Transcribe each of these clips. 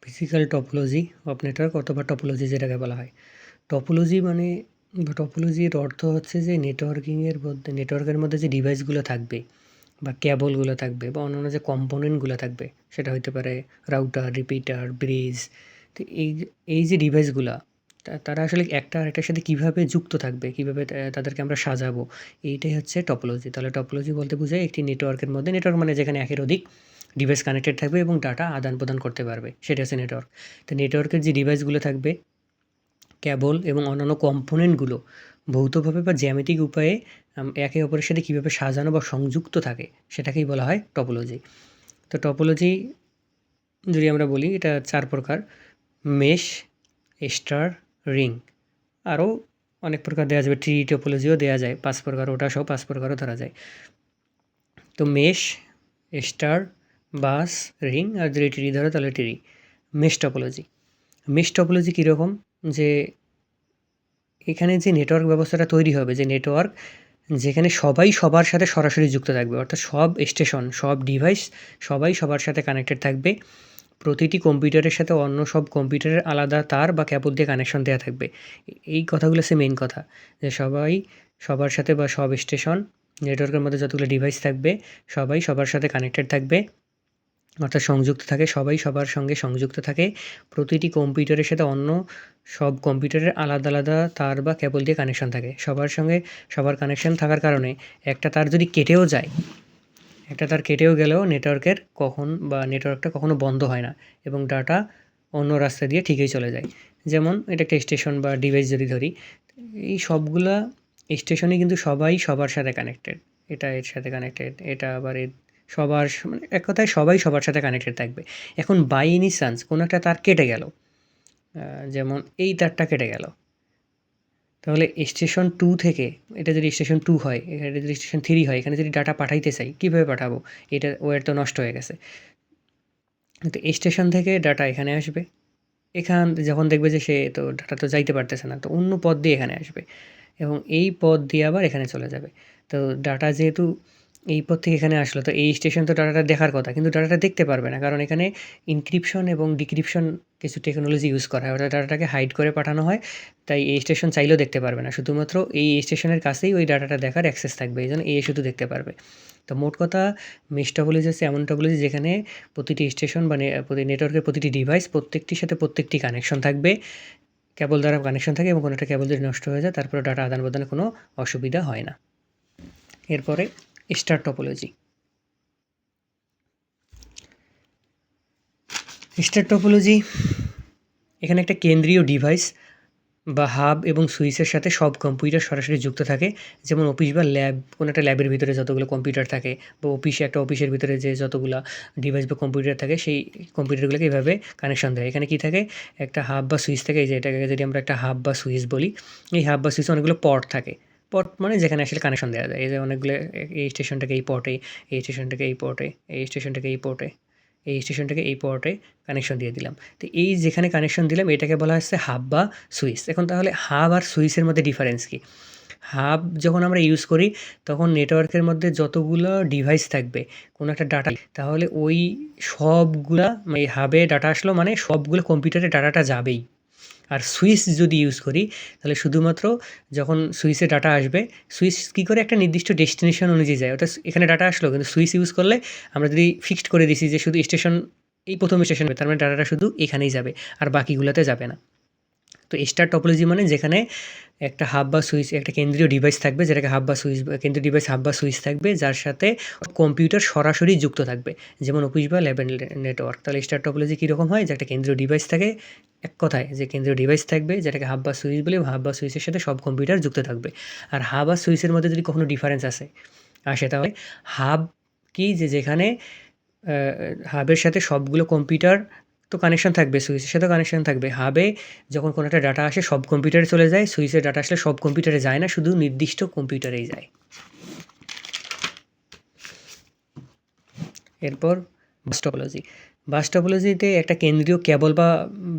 Physical topology of network অথবা topology যেটাকে বলা হয়। টপোলজি মানে টপোলজির অর্থ হচ্ছে যে নেটওয়ার্কের মধ্যে যে ডিভাইসগুলো থাকবে বা কেবলগুলো থাকবে বা অন্যান্য যে কম্পোনেন্টগুলো থাকবে, সেটা হইতে পারে রাউটার, রিপিটার, ব্রিজ। তো এই যে ডিভাইসগুলা তারা আসলে একটা আরেকটার সাথে কীভাবে যুক্ত থাকবে, কীভাবে তাদেরকে আমরা সাজাবো, এইটাই হচ্ছে টপোলজি। তাহলে টপোলজি বলতে বোঝায় একটি নেটওয়ার্কের মধ্যে, নেটওয়ার্ক মানে যেখানে একের অধিক ডিভাইস কানেক্টেড থাকবে এবং ডাটা আদান-প্রদান করতে পারবে, সেটা হচ্ছে নেটওয়ার্ক। তো নেটওয়ার্কের যে ডিভাইসগুলো থাকবে, কেবল এবং অন্যান্য কম্পোনেন্টগুলো ভৌতভাবে বা জ্যামিতিক উপায়ে একে অপরের সাথে কীভাবে সাজানো বা সংযুক্ত থাকে, সেটাকেই বলা হয় টপোলজি। তো টপোলজি যদি আমরা বলি, এটা 4 প্রকার: মেশ, স্টার, রিং। আরও অনেক প্রকার দেওয়া যাবে, ট্রি টপোলজিও দেওয়া যায়, 5 প্রকার, ওটা সহ 5 প্রকারও ধরা যায়। তো মেশ, স্টার, বাস, রিং, আর যদি ট্রি ধরো তাহলে tree. Mesh topology. Mesh topology কীরকম, যে এখানে যে নেটওয়ার্ক ব্যবস্থাটা তৈরি হবে, যে নেটওয়ার্ক যেখানে সবাই সবার সাথে সরাসরি যুক্ত থাকবে, অর্থাৎ সব স্টেশন, সব ডিভাইস সবাই সবার সাথে কানেক্টেড থাকবে। প্রতিটি কম্পিউটারের সাথে অন্য সব কম্পিউটারের আলাদা তার বা কেবল দিয়ে কানেকশন দেওয়া থাকবে। এই কথাগুলো হচ্ছে মেইন কথা, যে সবাই সবার সাথে বা সব স্টেশন, নেটওয়ার্কের মধ্যে যতগুলো ডিভাইস থাকবে সবাই সবার সাথে কানেক্টেড থাকবে, অর্থাৎ সংযুক্ত থাকে, সবাই সবার সঙ্গে সংযুক্ত থাকে। প্রতিটি কম্পিউটারের সাথে অন্য সব কম্পিউটারের আলাদা আলাদা তার বা কেবল দিয়ে কানেকশন থাকে। সবার সঙ্গে সবার কানেকশন থাকার কারণে একটা তার যদি কেটেও যায়, একটা তার কেটেও গেলেও নেটওয়ার্কটা কখনো বন্ধ হয় না এবং ডাটা অন্য রাস্তা দিয়ে ঠিকই চলে যায়। যেমন এটা একটা স্টেশন বা ডিভাইস যদি ধরি, এই সবগুলা স্টেশনে কিন্তু সবাই সবার সাথে কানেক্টেড। এটা এর সাথে কানেক্টেড, এটা আবার মানে এক কথায় সবাই সবার সাথে কানেক্টেড থাকবে। এখন বাই এনি চান্স কোনো একটা তার কেটে গেল, যেমন এই তারটা কেটে গেল, তাহলে স্টেশন 2 থেকে, এটা যদি স্টেশন 2 হয়, এটা যদি স্টেশন 3 হয়, এখানে যদি ডাটা পাঠাইতে চাই, কীভাবে পাঠাবো? এটা ওয়্যার তো নষ্ট হয়ে গেছে। তো স্টেশন থেকে ডাটা এখানে আসবে। যখন দেখবে যে সে তো ডাটা তো যাইতে পারতেছে না, তো অন্য পথ দিয়ে এখানে আসবে এবং এই পথ দিয়ে আবার এখানে চলে যাবে। তো ডাটা যেহেতু এই পথ থেকে এখানে আসলো, তো এই স্টেশন তো ডাটাটা দেখার কথা, কিন্তু ডাটাটা দেখতে পারবে না, কারণ এখানে এনক্রিপশন এবং ডিক্রিপশন কিছু টেকনোলজি ইউজ করা হয়, অর্থাৎ ডাটাটাকে হাইড করে পাঠানো হয়। তাই এই স্টেশন চাইলেও দেখতে পারবে না, শুধুমাত্র এই স্টেশনের কাছেই ওই ডাটাটা দেখার অ্যাক্সেস থাকবে, এই জন্য শুধু দেখতে পারবে। তো মোট কথা, মেশ টপোলজি হচ্ছে এমন টপোলজি যেখানে প্রতিটি স্টেশন বা নেটওয়ার্কের প্রতিটি ডিভাইস প্রত্যেকটির সাথে প্রত্যেকটি কানেকশন থাকবে, কেবল দ্বারা কানেকশন থাকে এবং কোনো একটা কেবল যদি নষ্ট হয়ে যায়, তারপরে ডাটা আদান-প্রদানে কোনো অসুবিধা হয় না। এরপরে স্টার টপোলজি। স্টার টপোলজি, এখানে একটা কেন্দ্রীয় ডিভাইস বা হাব এবং সুইচের সাথে সব কম্পিউটার সরাসরি যুক্ত থাকে। যেমন অফিস বা ল্যাব, কোনো একটা ল্যাবের ভিতরে যতগুলো কম্পিউটার থাকে, বা একটা অফিসের ভিতরে যে যতগুলা ডিভাইস বা কম্পিউটার থাকে, সেই কম্পিউটারগুলোকে এভাবে কানেকশন দেয়। এখানে কী থাকে? একটা হাব বা সুইচ থাকে, এই যে এটাকে যদি আমরা একটা হাব বা সুইচ বলি, এই হাব বা সুইচে অনেকগুলো পর্ট থাকে। পর্ট মানে যেখানে আসলে কানেকশন দেওয়া যায়। এই যে অনেকগুলো, এই স্টেশনটাকে এই পর্টে, এই স্টেশনটাকে এই পর্টে, এই স্টেশনটাকে এই পোর্টে, এই স্টেশনটাকে এই পোর্টে কানেকশন দিয়ে দিলাম। তো এই যেখানে কানেকশন দিলাম, এটাকে বলা হচ্ছে হাব বা সুইচ। এখন তাহলে হাব আর সুইচের মধ্যে ডিফারেন্স কী? হাব যখন আমরা ইউজ করি, তখন নেটওয়ার্কের মধ্যে যতগুলো ডিভাইস থাকবে, কোনো একটা ডাটা, তাহলে ওই সবগুলা, এই হাবে ডাটা আসলো মানে সবগুলো কম্পিউটারে ডাটাটা যাবেই। আর সুইচ যদি ইউজ করি, তাহলে শুধুমাত্র যখন সুইচে ডাটা আসবে, সুইচ কী করে একটা নির্দিষ্ট ডেস্টিনেশন অনুযায়ী যায়, অর্থাৎ এখানে ডাটা আসলো, কিন্তু সুইচ ইউজ করলে আমরা যদি ফিক্সড করে দিছি যে শুধু স্টেশন, এই প্রথম স্টেশন, তার মানে ডাটাটা শুধু এখানেই যাবে, আর বাকিগুলোতে যাবে না। তো স্টার টপোলজি মানে যেখানে একটা হাব বা সুইচ, একটা কেন্দ্রীয় ডিভাইস থাকবে, যেটাকে হাব বা সুইচ, কেন্দ্রীয় ডিভাইস হাব বা সুইচ থাকবে, যার সাথে কম্পিউটার সরাসরি যুক্ত থাকবে, যেমন অফিস বা ল্যাবের নেটওয়ার্ক। তাহলে স্টার টপোলজি কীরকম হয়? যে একটা কেন্দ্রীয় ডিভাইস থাকে, এক কথায় যে কেন্দ্রীয় ডিভাইস থাকবে, যেটাকে হাব বা সুইচ বলে, হাব বা সুইচের সাথে সব কম্পিউটার যুক্ত থাকবে। আর হাব আর সুইচের মধ্যে যদি কখনো ডিফারেন্স আসে তাহলে হাব কি, যে যেখানে হাবের সাথে সবগুলো কম্পিউটার তো কানেকশন থাকবে, সুইচের সাথেও কানেকশন থাকবে। হাবে যখন কোনো একটা ডাটা আসে সব কম্পিউটারে চলে যায়, সুইচের ডাটা আসলে সব কম্পিউটারে যায় না, শুধু নির্দিষ্ট কম্পিউটারেই যায়। এরপর বাস টপোলজি। বাস টপোলজিতে একটা কেন্দ্রীয় কেবল বা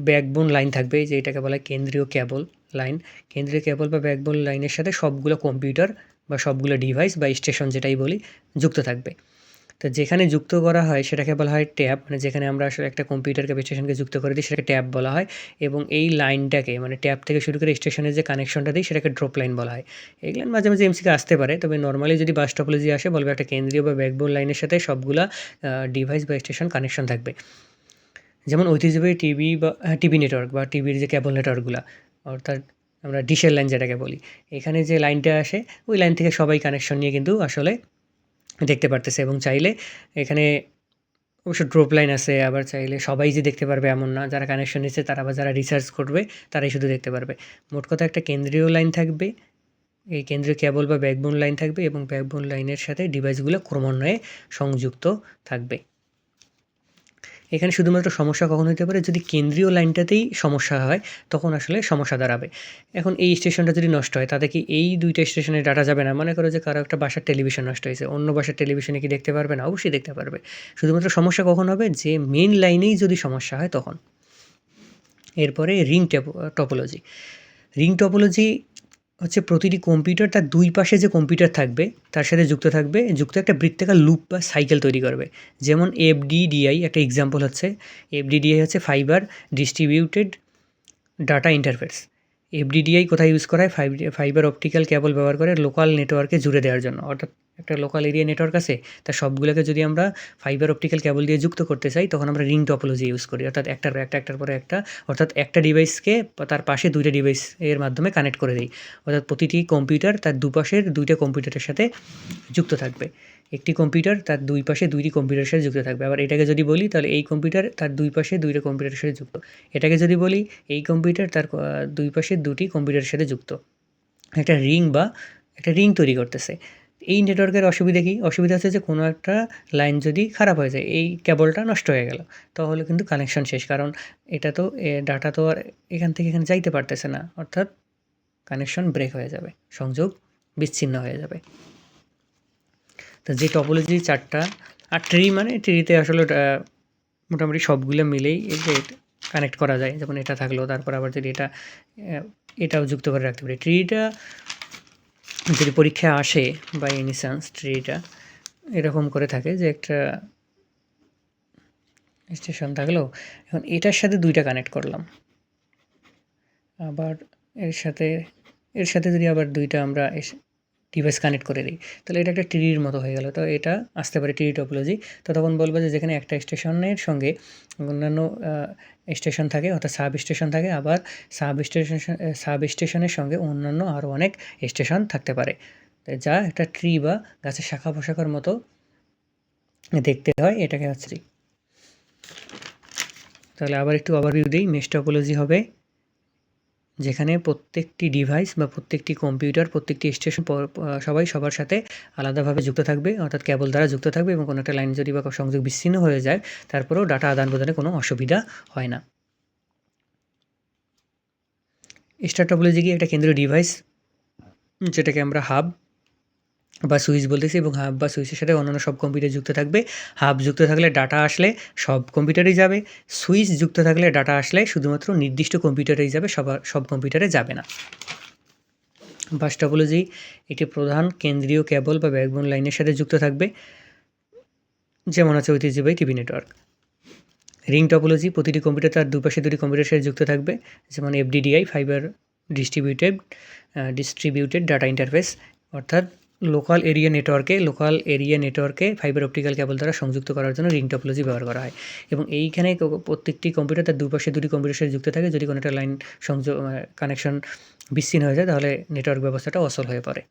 ব্যাকবোন লাইন থাকবে, যে এটাকে বলা হয় কেন্দ্রীয় কেবল লাইন। কেন্দ্রীয় কেবল বা ব্যাকবোন লাইনের সাথে সবগুলো কম্পিউটার বা সবগুলো ডিভাইস বা স্টেশন যেটাই বলি, যুক্ত থাকবে। তো যেখানে যুক্ত করা হয় সেটাকে বলা হয় ট্যাপ, মানে যেখানে আমরা আসলে একটা কম্পিউটারকে বা স্টেশনকে যুক্ত করে দিই সেটাকে ট্যাপ বলা হয়। এবং এই লাইনটাকে মানে ট্যাপ থেকে শুরু করে স্টেশনের যে কানেকশনটা দিই সেটাকে ড্রপ লাইন বলা হয়। এই লাইন মাঝে মাঝে এমসিকিউ আসতে পারে, তবে নর্মালি যদি বাস টপোলজি আসে বলবে একটা কেন্দ্রীয় বা ব্যাকবোন লাইনের সাথে সবগুলা ডিভাইস বা স্টেশন কানেকশন থাকবে। যেমন ঐতিহ্যবাহী টিভি বা টিভি নেটওয়ার্ক বা টিভির যে কেবল নেটওয়ার্কগুলা, অর্থাৎ আমরা ডিশের লাইন যেটাকে বলি, এখানে যে লাইনটা আসে ওই লাইন থেকে সবাই কানেকশন নিয়ে কিন্তু আসলে দেখতে পারতেছে। এবং চাইলে এখানে অবশ্য ড্রপ লাইন আছে, আবার চাইলে সবাই যে দেখতে পারবে এমন না। যারা কানেকশন নিচ্ছে তারা বা যারা রিসার্চ করবে তারাই শুধু দেখতে পারবে। মোট কথা একটা কেন্দ্রীয় লাইন থাকবে, এই কেন্দ্রীয় কেবল বা ব্যাকবোন লাইন থাকবে এবং ব্যাকবোন লাইনের সাথে ডিভাইসগুলো ক্রমান্বয়ে সংযুক্ত থাকবে। এখানে শুধুমাত্র সমস্যা কখন হতে পারে, যদি কেন্দ্রীয় লাইনটাতেই সমস্যা হয় তখন আসলে সমস্যা দাঁড়াবে। এখন এই স্টেশনটা যদি নষ্ট হয় তাতে কি এই ২ টা স্টেশনে ডাটা যাবে না? মনে করো যে কারো একটা বাসার টেলিভিশন নষ্ট হয়েছে, অন্য বাসার টেলিভিশনে কি দেখতে পারবে না? অবশ্যই দেখতে পারবে। শুধুমাত্র সমস্যা কখন হবে, যে মেইন লাইনেই যদি সমস্যা হয় তখন। এরপরে রিং টপোলজি। রিং টপোলজি হচ্ছে প্রতিটি কম্পিউটার তার ২ পাশে যে কম্পিউটার থাকবে তার সাথে যুক্ত একটা বৃত্তাকার লুপ বা সাইকেল তৈরি করবে। যেমন এফডিডিআই একটা এক্সাম্পল হচ্ছে, এফডিডিআই হচ্ছে ফাইবার ডিস্ট্রিবিউটেড ডাটা ইন্টারফেস। এফডিডিআই কোথায় ইউজ করা হয়? ফাইবার অপটিক্যাল কেবল ব্যবহার করে লোকাল নেটওয়ার্কে জুড়ে দেওয়ার জন্য। অর্থাৎ একটা লোকাল এরিয়া নেটওয়ার্ক আছে, তার সবগুলোকে যদি আমরা ফাইবার অপটিক্যাল কেবল দিয়ে যুক্ত করতে চাই তখন আমরা রিং টপোলজি ইউজ করি। অর্থাৎ একটার পর একটা, একটার পরে একটা, অর্থাৎ একটা ডিভাইসকে তার পাশে ২ টা ডিভাইস এর মাধ্যমে কানেক্ট করে দেই। অর্থাৎ প্রতিটি কম্পিউটার তার দুপাশের ২ টা কম্পিউটারের সাথে যুক্ত থাকবে। একটি কম্পিউটার তার ২ পাশে ২ টি কম্পিউটারের সাথে যুক্ত থাকবে। আবার এটাকে যদি বলি তাহলে এই কম্পিউটার তার ২ পাশে ২ টা কম্পিউটারের সাথে যুক্ত। এটাকে যদি বলি এই কম্পিউটার তার ২ পাশে ২ টি কম্পিউটারের সাথে যুক্ত। একটা রিং বা একটা রিং তৈরি করতেছে। এই নেটওয়ার্কের অসুবিধা কী? অসুবিধা হচ্ছে যে কোনো একটা লাইন যদি খারাপ হয়ে যায়, এই কেবলটা নষ্ট হয়ে গেল, তাহলে কিন্তু কানেকশন শেষ। কারণ এটা তো ডাটা তো আর এখান থেকে এখানে যাইতে পারতেছে না। অর্থাৎ কানেকশন ব্রেক হয়ে যাবে, সংযোগ বিচ্ছিন্ন হয়ে যাবে। তো যে টপোলজি ৪টা আর ট্রি, মানে ট্রিতে আসলে মোটামুটি সবগুলো মিলেই এই যে কানেক্ট করা যায়। যেমন এটা থাকলো, তারপর আবার যদি এটাও যুক্ত করে রাখতে পারি। ট্রিটা যদি পরীক্ষায় আসে বাই এনি চান্স, ট্রিটা এরকম করে থাকে যে একটা স্টেশন থাকলো, এখন এটার সাথে ২টা কানেক্ট করলাম, আবার এর সাথে যদি আবার ২টা আমরা ডিভাইস কানেক্ট করে দিই, তাহলে এটা একটা ট্রির মতো হয়ে গেল। তো এটা আসতে পারে ট্রি টপোলজি। তো তখন বলবো যে যেখানে একটা স্টেশনের সঙ্গে অন্যান্য স্টেশন থাকে, অর্থাৎ সাব স্টেশন থাকে, আবার সাব স্টেশনের সঙ্গে অন্যান্য আরও অনেক স্টেশন থাকতে পারে, যা একটা ট্রি বা গাছের শাখা পোশাখার মতো দেখতে হয়। এটাকে হচ্ছে, তাহলে আবার একটু ওভারভিউ দিই। মেশ টপোলজি হবে যেখানে প্রত্যেকটি ডিভাইস বা প্রত্যেকটি কম্পিউটার, প্রত্যেকটি স্টেশন সবাই সবার সাথে আলাদাভাবে যুক্ত থাকবে, অর্থাৎ কেবল দ্বারা যুক্ত থাকবে এবং কোনো একটা লাইন যদি বা সংযোগ বিচ্ছিন্ন হয়ে যায় তারপরেও ডাটা আদান প্রদানে কোনো অসুবিধা হয় না। স্টার টপোলজি কি একটা কেন্দ্রীয় ডিভাইস যেটাকে আমরা হাব বা সুইচ বলতেছি, এবং হাব বা সুইচের সাথে অন্যান্য সব কম্পিউটার যুক্ত থাকবে। হাব যুক্ত থাকলে ডাটা আসলে সব কম্পিউটারেই যাবে, সুইচ যুক্ত থাকলে ডাটা আসলে শুধুমাত্র নির্দিষ্ট কম্পিউটারেই যাবে, সব কম্পিউটারে যাবে না। বাস টপোলজি একটি প্রধান কেন্দ্রীয় কেবল বা ব্যাকবোন লাইনের সাথে যুক্ত থাকবে, যেমন হচ্ছে ঐতিহ্যবাহী টিভি নেটওয়ার্ক। রিং টপোলজি প্রতিটি কম্পিউটার তার দুপাশে ২টি কম্পিউটারের সাথে যুক্ত থাকবে, যেমন এফডিডিআই ফাইবার ডিস্ট্রিবিউটেড ডাটা ইন্টারফেস, অর্থাৎ লোকাল এরিয়া নেটওয়ার্কে ফাইবার অপটিক্যাল কেবল দ্বারা সংযুক্ত করার জন্য রিং টপোলজি ব্যবহার করা হয়। এবং এইখানে প্রত্যেকটি কম্পিউটার তার দুপাশে ২টি কম্পিউটারের সাথে যুক্ত থাকে। যদি কোনো একটা লাইন কানেকশন বিচ্ছিন্ন হয়ে যায় তাহলে নেটওয়ার্ক ব্যবস্থাটা অচল হয়ে পড়ে।